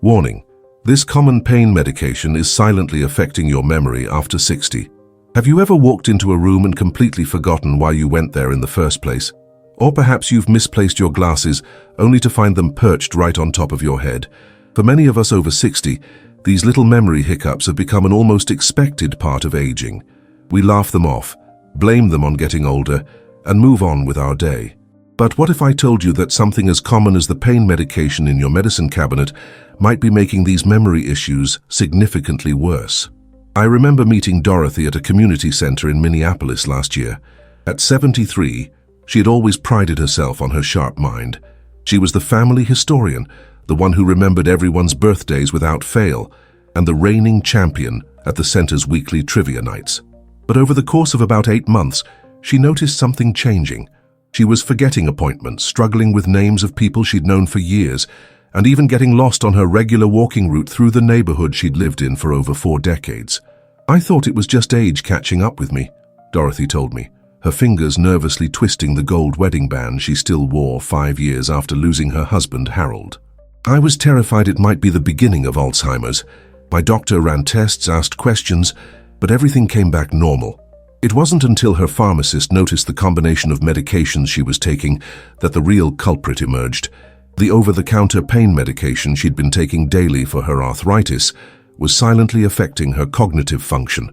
Warning: this common pain medication is silently affecting your memory after 60. Have you ever walked into a room and completely forgotten why you went there in the first place? Or perhaps you've misplaced your glasses only to find them perched right on top of your head. For many of us over 60, these little memory hiccups have become an almost expected part of aging. We laugh them off, blame them on getting older, and move on with our day. But what if I told you that something as common as the pain medication in your medicine cabinet might be making these memory issues significantly worse? I remember meeting Dorothy at a community center in Minneapolis last year. At 73, she had always prided herself on her sharp mind. She was the family historian, the one who remembered everyone's birthdays without fail, and the reigning champion at the center's weekly trivia nights. But over the course of about 8 months, she noticed something changing. She was forgetting appointments, struggling with names of people she'd known for years, and even getting lost on her regular walking route through the neighborhood she'd lived in for over 4 decades. "I thought it was just age catching up with me," Dorothy told me, her fingers nervously twisting the gold wedding band she still wore 5 years after losing her husband, Harold. "I was terrified it might be the beginning of Alzheimer's. My doctor ran tests, asked questions, but everything came back normal. It wasn't until her pharmacist noticed the combination of medications she was taking that the real culprit emerged. The over-the-counter pain medication she'd been taking daily for her arthritis was silently affecting her cognitive function.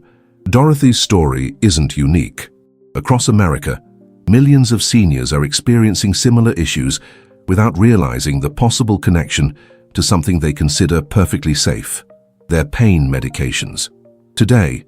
Dorothy's story isn't unique. Across America, millions of seniors are experiencing similar issues without realizing the possible connection to something they consider perfectly safe: their pain medications. Today,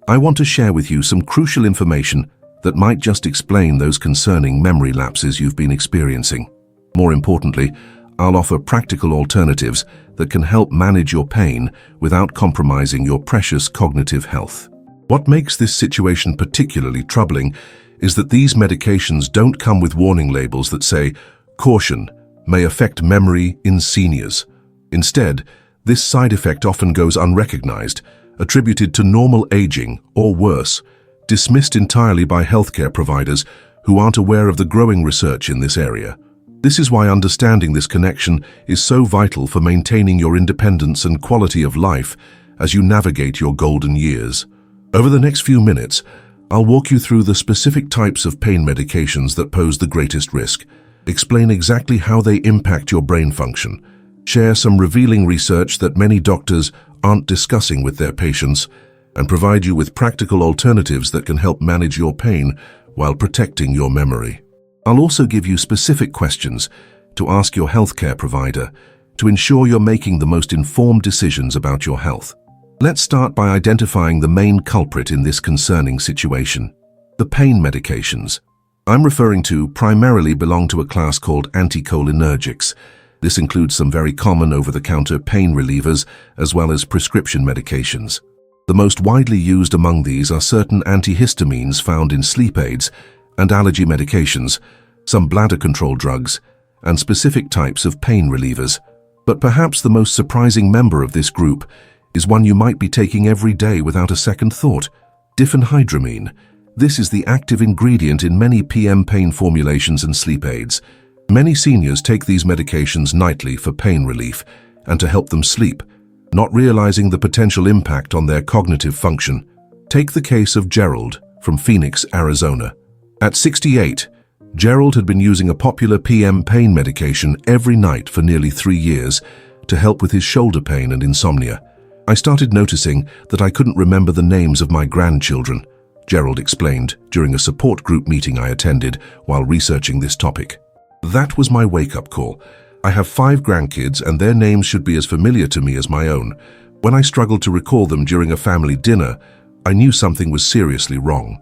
I want to share with you some crucial information that might just explain those concerning memory lapses you've been experiencing. More importantly, I'll offer practical alternatives that can help manage your pain without compromising your precious cognitive health. What makes this situation particularly troubling is that these medications don't come with warning labels that say, "Caution, may affect memory in seniors." Instead, this side effect often goes unrecognized, attributed to normal aging, or worse, dismissed entirely by healthcare providers who aren't aware of the growing research in this area. This is why understanding this connection is so vital for maintaining your independence and quality of life as you navigate your golden years. Over the next few minutes, I'll walk you through the specific types of pain medications that pose the greatest risk, explain exactly how they impact your brain function, share some revealing research that many doctors aren't discussing with their patients, and provide you with practical alternatives that can help manage your pain while protecting your memory. I'll also give you specific questions to ask your healthcare provider to ensure you're making the most informed decisions about your health. Let's start by identifying the main culprit in this concerning situation: the pain medications. I'm referring to primarily belong to a class called anticholinergics. This includes some very common over-the-counter pain relievers as well as prescription medications. The most widely used among these are certain antihistamines found in sleep aids and allergy medications, some bladder control drugs, and specific types of pain relievers. But perhaps the most surprising member of this group is one you might be taking every day without a second thought: diphenhydramine. This is the active ingredient in many PM pain formulations and sleep aids. Many seniors take these medications nightly for pain relief and to help them sleep, not realizing the potential impact on their cognitive function. Take the case of Gerald from Phoenix, Arizona. At 68, Gerald had been using a popular PM pain medication every night for nearly 3 years to help with his shoulder pain and insomnia. "I started noticing that I couldn't remember the names of my grandchildren," Gerald explained during a support group meeting I attended while researching this topic. "That was my wake-up call. I have 5 grandkids and their names should be as familiar to me as my own. When I struggled to recall them during a family dinner, I knew something was seriously wrong."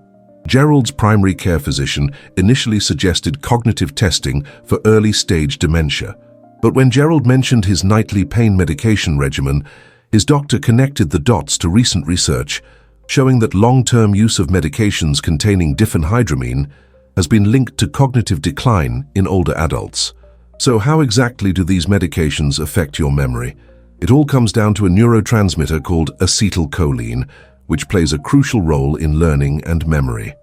Gerald's primary care physician initially suggested cognitive testing for early-stage dementia. But when Gerald mentioned his nightly pain medication regimen, his doctor connected the dots to recent research, showing that long-term use of medications containing diphenhydramine has been linked to cognitive decline in older adults. So how exactly do these medications affect your memory? It all comes down to a neurotransmitter called acetylcholine, which plays a crucial role in learning and memory.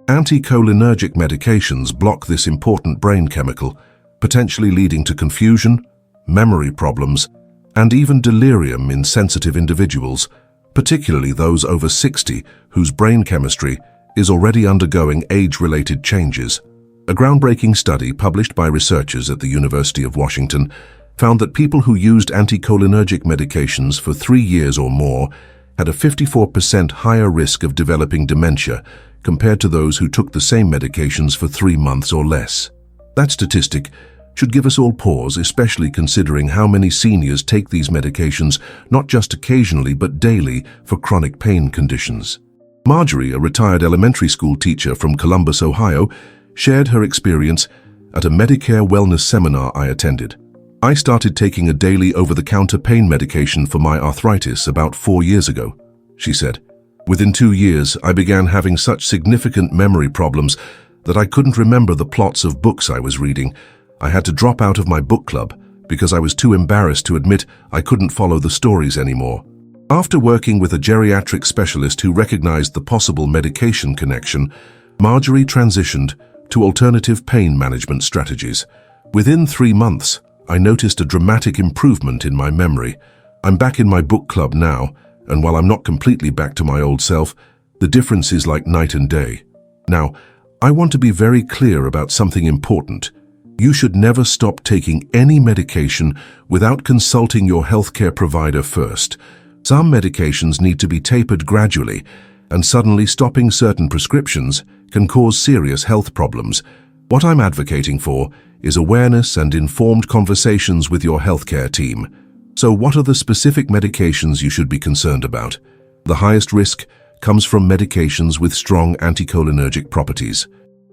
Anticholinergic medications block this important brain chemical, potentially leading to confusion, memory problems, and even delirium in sensitive individuals, particularly those over 60 whose brain chemistry is already undergoing age-related changes. A groundbreaking study published by researchers at the University of Washington found that people who used anticholinergic medications for 3 years or more had a 54% higher risk of developing dementia compared to those who took the same medications for 3 months or less. That statistic should give us all pause, especially considering how many seniors take these medications not just occasionally but daily for chronic pain conditions. Marjorie, a retired elementary school teacher from Columbus, Ohio, shared her experience at a Medicare wellness seminar I attended. "I started taking a daily over-the-counter pain medication for my arthritis about 4 years ago," she said. "Within 2 years, I began having such significant memory problems that I couldn't remember the plots of books I was reading. I had to drop out of my book club because I was too embarrassed to admit I couldn't follow the stories anymore." After working with a geriatric specialist who recognized the possible medication connection, Marjorie transitioned to alternative pain management strategies. "Within 3 months, I noticed a dramatic improvement in my memory. I'm back in my book club now, and while I'm not completely back to my old self, the difference is like night and day." Now, I want to be very clear about something important. You should never stop taking any medication without consulting your healthcare provider first. Some medications need to be tapered gradually, and suddenly stopping certain prescriptions can cause serious health problems. What I'm advocating for is awareness and informed conversations with your healthcare team. So what are the specific medications you should be concerned about? The highest risk comes from medications with strong anticholinergic properties.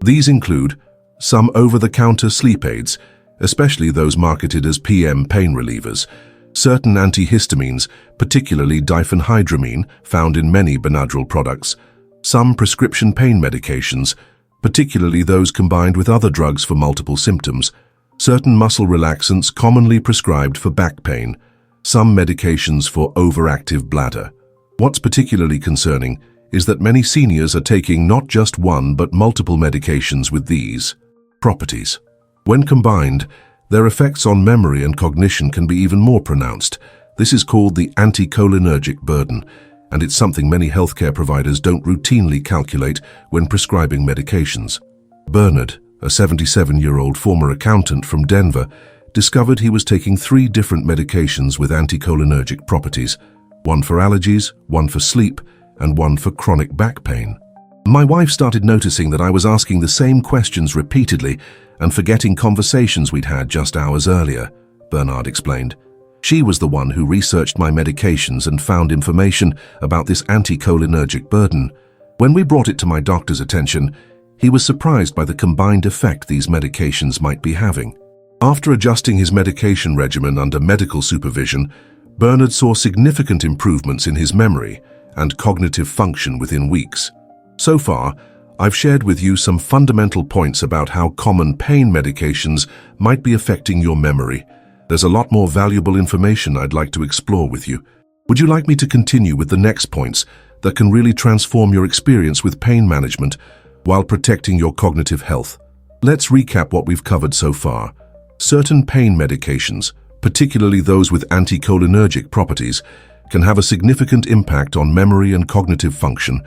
These include some over-the-counter sleep aids, especially those marketed as PM pain relievers, certain antihistamines, particularly diphenhydramine, found in many Benadryl products, some prescription pain medications, particularly those combined with other drugs for multiple symptoms, certain muscle relaxants commonly prescribed for back pain, some medications for overactive bladder. What's particularly concerning is that many seniors are taking not just one but multiple medications with these properties. When combined, their effects on memory and cognition can be even more pronounced. This is called the anticholinergic burden, and it's something many healthcare providers don't routinely calculate when prescribing medications. Bernard, a 77-year-old former accountant from Denver, discovered he was taking 3 different medications with anticholinergic properties, one for allergies, one for sleep, and one for chronic back pain. "My wife started noticing that I was asking the same questions repeatedly and forgetting conversations we'd had just hours earlier," Bernard explained. "She was the one who researched my medications and found information about this anticholinergic burden. When we brought it to my doctor's attention, he was surprised by the combined effect these medications might be having." After adjusting his medication regimen under medical supervision, Bernard saw significant improvements in his memory and cognitive function within weeks. So far, I've shared with you some fundamental points about how common pain medications might be affecting your memory. There's a lot more valuable information I'd like to explore with you. Would you like me to continue with the next points that can really transform your experience with pain management while protecting your cognitive health? Let's recap what we've covered so far. Certain pain medications, particularly those with anticholinergic properties, can have a significant impact on memory and cognitive function,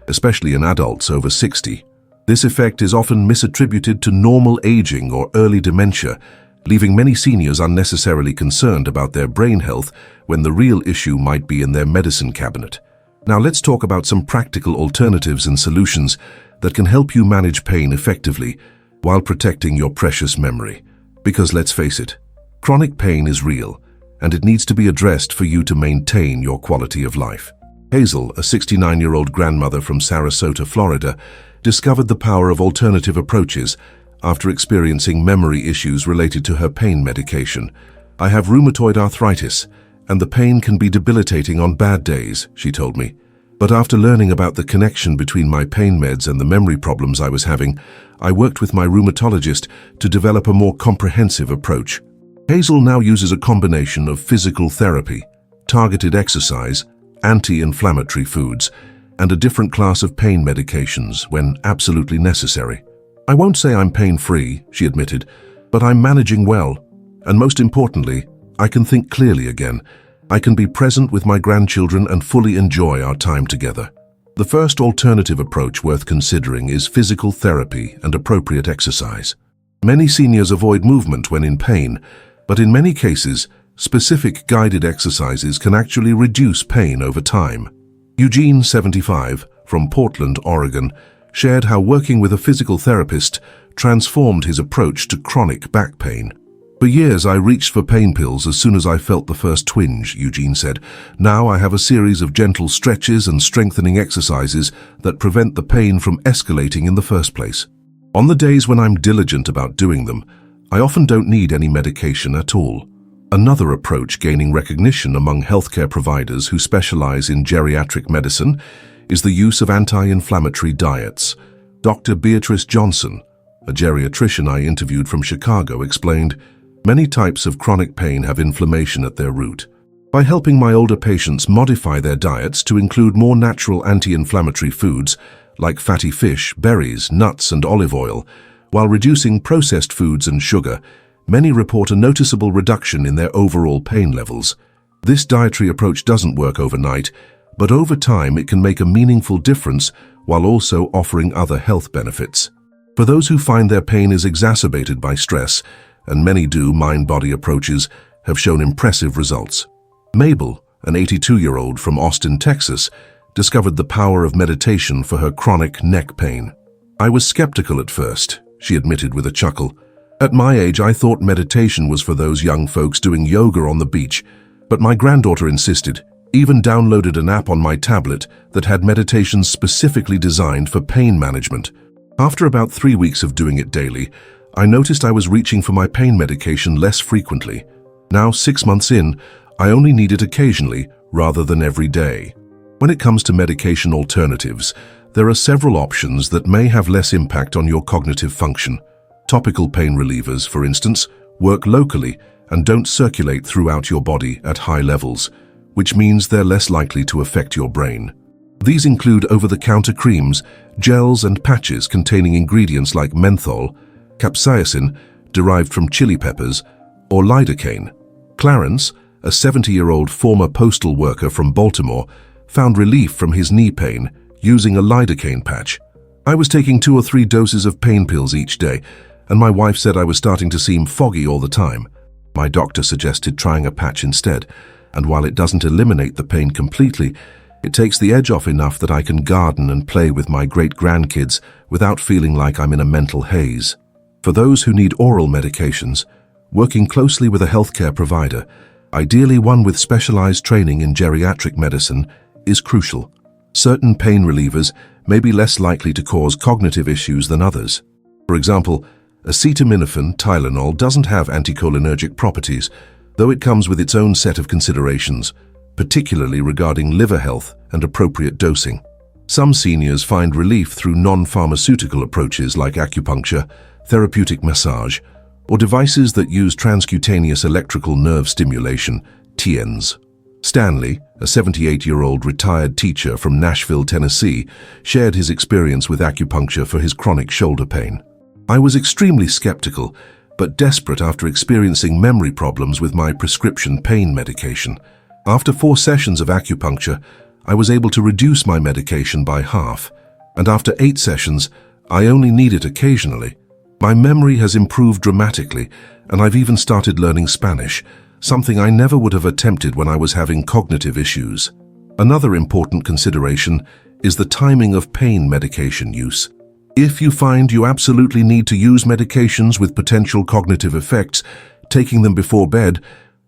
especially in adults over 60. This effect is often misattributed to normal aging or early dementia, leaving many seniors unnecessarily concerned about their brain health when the real issue might be in their medicine cabinet. Now let's talk about some practical alternatives and solutions that can help you manage pain effectively while protecting your precious memory. Because let's face it, chronic pain is real, and it needs to be addressed for you to maintain your quality of life. Hazel, a 69-year-old grandmother from Sarasota, Florida, discovered the power of alternative approaches after experiencing memory issues related to her pain medication. "I have rheumatoid arthritis, and the pain can be debilitating on bad days," she told me. "But after learning about the connection between my pain meds and the memory problems I was having, I worked with my rheumatologist to develop a more comprehensive approach." Hazel now uses a combination of physical therapy, targeted exercise, anti-inflammatory foods, and a different class of pain medications when absolutely necessary. "I won't say I'm pain-free," she admitted, "but I'm managing well. And most importantly, I can think clearly again. I can be present with my grandchildren and fully enjoy our time together. The first alternative approach worth considering is physical therapy and appropriate exercise. Many seniors avoid movement when in pain, but in many cases, specific guided exercises can actually reduce pain over time. Eugene, 75, from Portland, Oregon, shared how working with a physical therapist transformed his approach to chronic back pain. For years, I reached for pain pills as soon as I felt the first twinge, Eugene said. Now I have a series of gentle stretches and strengthening exercises that prevent the pain from escalating in the first place. On the days when I'm diligent about doing them, I often don't need any medication at all. Another approach gaining recognition among healthcare providers who specialize in geriatric medicine is the use of anti-inflammatory diets. Dr. Beatrice Johnson, a geriatrician I interviewed from Chicago, explained, "Many types of chronic pain have inflammation at their root. By helping my older patients modify their diets to include more natural anti-inflammatory foods like fatty fish, berries, nuts, and olive oil, while reducing processed foods and sugar, many report a noticeable reduction in their overall pain levels. This dietary approach doesn't work overnight, but over time it can make a meaningful difference while also offering other health benefits. For those who find their pain is exacerbated by stress, and many do, mind-body approaches have shown impressive results. Mabel, an 82-year-old from Austin, Texas, discovered the power of meditation for her chronic neck pain. "I was skeptical at first," she admitted with a chuckle. "At my age, I thought meditation was for those young folks doing yoga on the beach, but my granddaughter insisted, even downloaded an app on my tablet that had meditations specifically designed for pain management. After about 3 weeks of doing it daily, I noticed I was reaching for my pain medication less frequently. Now, 6 months in, I only need it occasionally rather than every day." When it comes to medication alternatives, there are several options that may have less impact on your cognitive function. Topical pain relievers, for instance, work locally and don't circulate throughout your body at high levels, which means they're less likely to affect your brain. These include over-the-counter creams, gels, and patches containing ingredients like menthol, capsaicin, derived from chili peppers, or lidocaine. Clarence, a 70-year-old former postal worker from Baltimore, found relief from his knee pain using a lidocaine patch. "I was taking 2 or 3 doses of pain pills each day, and my wife said I was starting to seem foggy all the time. My doctor suggested trying a patch instead, and while it doesn't eliminate the pain completely, it takes the edge off enough that I can garden and play with my great-grandkids without feeling like I'm in a mental haze." For those who need oral medications, working closely with a healthcare provider, ideally one with specialized training in geriatric medicine, is crucial. Certain pain relievers may be less likely to cause cognitive issues than others. For example, acetaminophen, Tylenol, doesn't have anticholinergic properties, though it comes with its own set of considerations, particularly regarding liver health and appropriate dosing. Some seniors find relief through non-pharmaceutical approaches like acupuncture, therapeutic massage, or devices that use transcutaneous electrical nerve stimulation, TENS. Stanley, a 78-year-old retired teacher from Nashville, Tennessee, shared his experience with acupuncture for his chronic shoulder pain. "I was extremely skeptical, but desperate after experiencing memory problems with my prescription pain medication. After 4 sessions of acupuncture, I was able to reduce my medication by half, and after 8 sessions, I only need it occasionally. My memory has improved dramatically, and I've even started learning Spanish, something I never would have attempted when I was having cognitive issues." Another important consideration is the timing of pain medication use. If you find you absolutely need to use medications with potential cognitive effects, taking them before bed,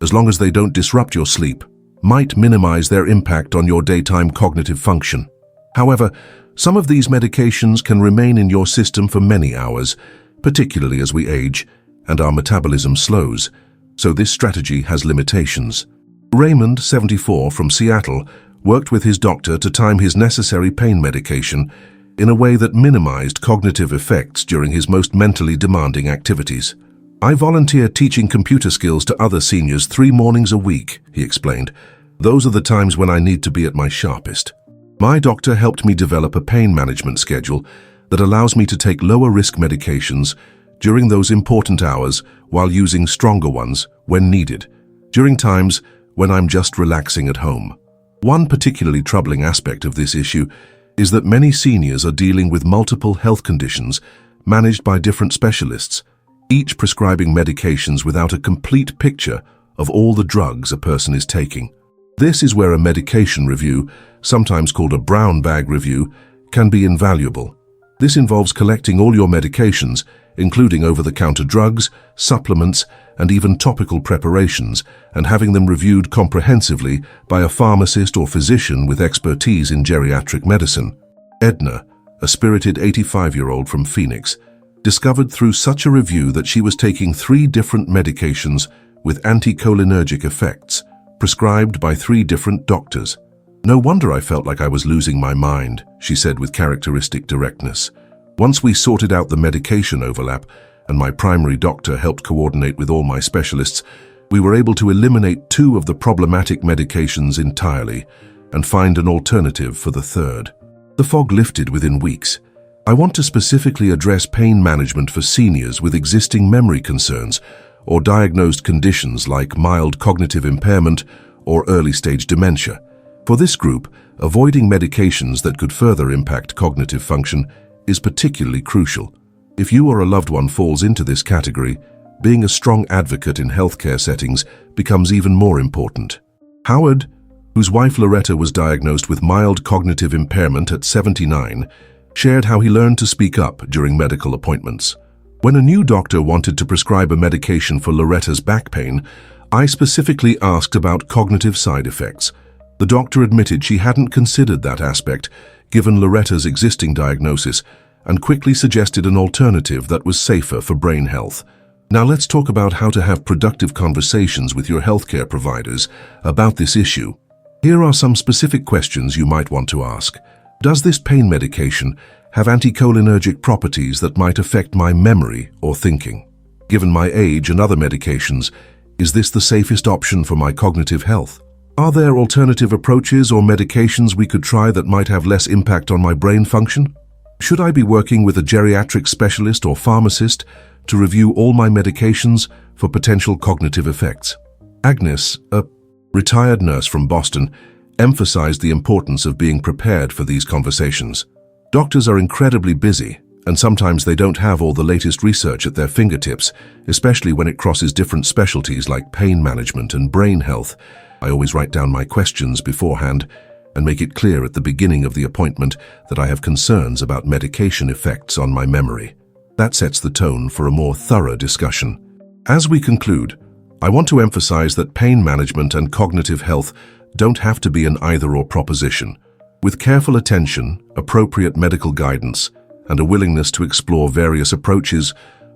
as long as they don't disrupt your sleep, might minimize their impact on your daytime cognitive function. However, some of these medications can remain in your system for many hours, particularly as we age and our metabolism slows, so this strategy has limitations. Raymond, 74, from Seattle, worked with his doctor to time his necessary pain medication in a way that minimized cognitive effects during his most mentally demanding activities. "I volunteer teaching computer skills to other seniors 3 mornings a week," he explained. "Those are the times when I need to be at my sharpest. My doctor helped me develop a pain management schedule that allows me to take lower-risk medications during those important hours while using stronger ones when needed. during times when I'm just relaxing at home. One particularly troubling aspect of this issue is that many seniors are dealing with multiple health conditions managed by different specialists, each prescribing medications without a complete picture of all the drugs a person is taking. This is where a medication review, sometimes called a brown bag review, can be invaluable. This involves collecting all your medications, including over-the-counter drugs, supplements, and even topical preparations, and having them reviewed comprehensively by a pharmacist or physician with expertise in geriatric medicine. Edna, a spirited 85-year-old from Phoenix, discovered through such a review that she was taking 3 different medications with anticholinergic effects, prescribed by 3 different doctors. "No wonder I felt like I was losing my mind," she said with characteristic directness. "Once we sorted out the medication overlap, and my primary doctor helped coordinate with all my specialists, we were able to eliminate 2 of the problematic medications entirely and find an alternative for the 3rd. The fog lifted within weeks. I want to specifically address pain management for seniors with existing memory concerns or diagnosed conditions like mild cognitive impairment or early-stage dementia. For this group, avoiding medications that could further impact cognitive function is particularly crucial. If you or a loved one falls into this category, being a strong advocate in healthcare settings becomes even more important." Howard, whose wife Loretta was diagnosed with mild cognitive impairment at 79, shared how he learned to speak up during medical appointments. "When a new doctor wanted to prescribe a medication for Loretta's back pain, I specifically asked about cognitive side effects. The doctor admitted she hadn't considered that aspect, given Loretta's existing diagnosis, and quickly suggested an alternative that was safer for brain health. Now let's talk about how to have productive conversations with your healthcare providers about this issue. Here are some specific questions you might want to ask. Does this pain medication have anticholinergic properties that might affect my memory or thinking? Given my age and other medications, is this the safest option for my cognitive health? Are there alternative approaches or medications we could try that might have less impact on my brain function? Should I be working with a geriatric specialist or pharmacist to review all my medications for potential cognitive effects?" Agnes, a retired nurse from Boston, emphasized the importance of being prepared for these conversations. Doctors are incredibly busy, and sometimes they don't have all the latest research at their fingertips, especially when it crosses different specialties like pain management and brain health. I always write down my questions beforehand and make it clear at the beginning of the appointment that I have concerns about medication effects on my memory. That sets the tone for a more thorough discussion. As we conclude, I want to emphasize that pain management and cognitive health don't have to be an either-or proposition. With careful attention, appropriate medical guidance, and a willingness to explore various approaches,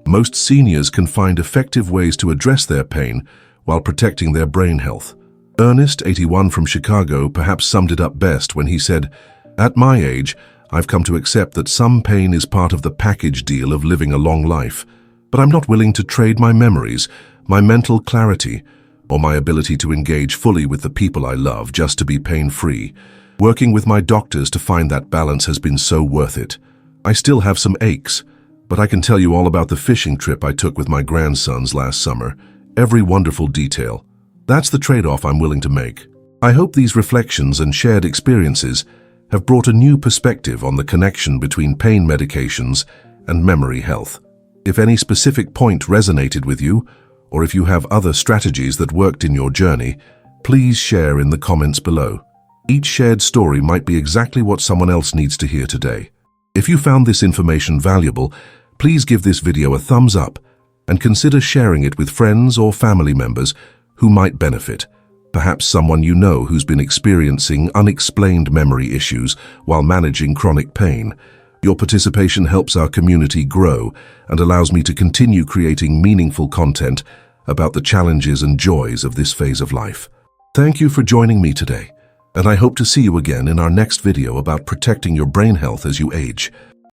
most seniors can find effective ways to address their pain while protecting their brain health. Ernest, 81 from Chicago, perhaps summed it up best when he said, "At my age, I've come to accept that some pain is part of the package deal of living a long life, but I'm not willing to trade my memories, my mental clarity, or my ability to engage fully with the people I love just to be pain-free. Working with my doctors to find that balance has been so worth it. I still have some aches, but I can tell you all about the fishing trip I took with my grandsons last summer, every wonderful detail. That's the trade-off I'm willing to make." I hope these reflections and shared experiences have brought a new perspective on the connection between pain medications and memory health. If any specific point resonated with you, or if you have other strategies that worked in your journey, please share in the comments below. Each shared story might be exactly what someone else needs to hear today. If you found this information valuable, please give this video a thumbs up and consider sharing it with friends or family members who might benefit. Perhaps someone you know who's been experiencing unexplained memory issues while managing chronic pain. Your participation helps our community grow and allows me to continue creating meaningful content about the challenges and joys of this phase of life. Thank you for joining me today, and I hope to see you again in our next video about protecting your brain health as you age.